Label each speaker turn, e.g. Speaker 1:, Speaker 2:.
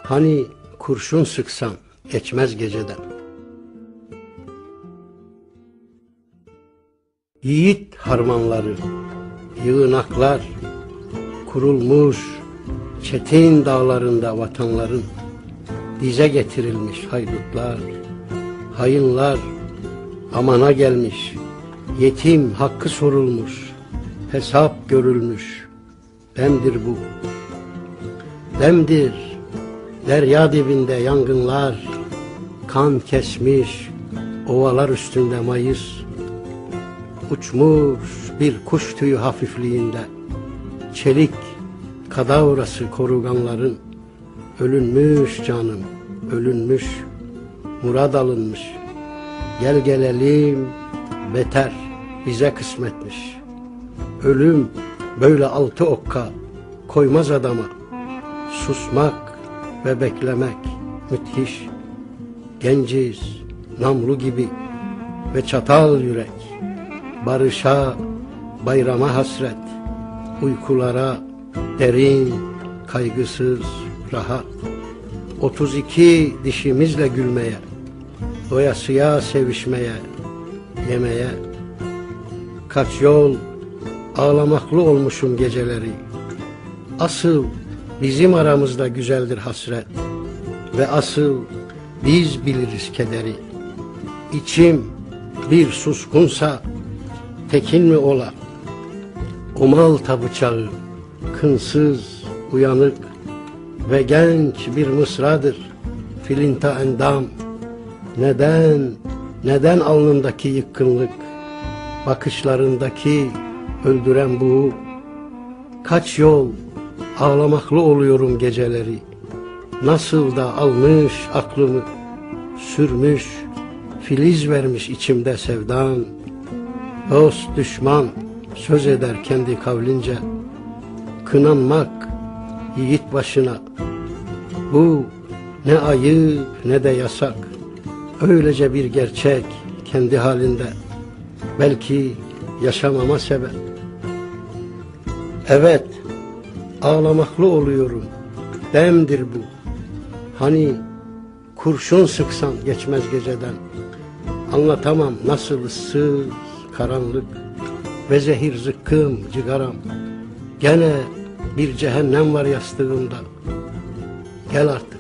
Speaker 1: Hani kurşun sıksam geçmez geceden. Yiğit harmanları, yığınaklar, kurulmuş çetin dağlarında vatanların, dize getirilmiş haydutlar, hayınlar, amana gelmiş, yetim hakkı sorulmuş, hesap görülmüş, demdir bu. Demdir, derya dibinde yangınlar, kan kesmiş, ovalar üstünde mayıs, uçmuş bir kuş tüyü hafifliğinde, çelik kadavrası koruganların, ölünmüş canım, ölünmüş, murad alınmış, gel gelelim, beter bize kısmetmiş. Ölüm böyle altı okka koymaz adama, susmak ve beklemek müthiş. Genciz, namlu gibi ve çatal yürek, barışa, bayrama hasret, uykulara derin, kaygısız, rahat. 32 dişimizle gülmeye, doyasıya sevişmeye, yemeye. Kaç yol ağlamaklı olmuşum geceleri. Asıl bizim aramızda güzeldir hasret ve asıl biz biliriz kederi. İçim bir suskunsa tekin mi ola? O Malta bıçağı kınsız, uyanık ve genç bir mısradır. Filinta endam. Neden alnındaki yıkkınlık, bakışlarındaki öldüren bu? Kaç yol ağlamaklı oluyorum geceleri. Nasıl da almış aklımı, sürmüş, filiz vermiş içimde sevdan. Dost düşman söz eder kendi kavlince, kınanmak yiğit başına. Bu ne ayıp ne de yasak, öylece bir gerçek kendi halinde, belki yaşamama sebep. Evet, ağlamaklı oluyorum, demdir bu. Hani kurşun sıksan geçmez geceden, anlatamam nasıl ıssız, karanlık ve zehir zıkkım cigaram. Gene bir cehennem var yastığımda. Gel artık,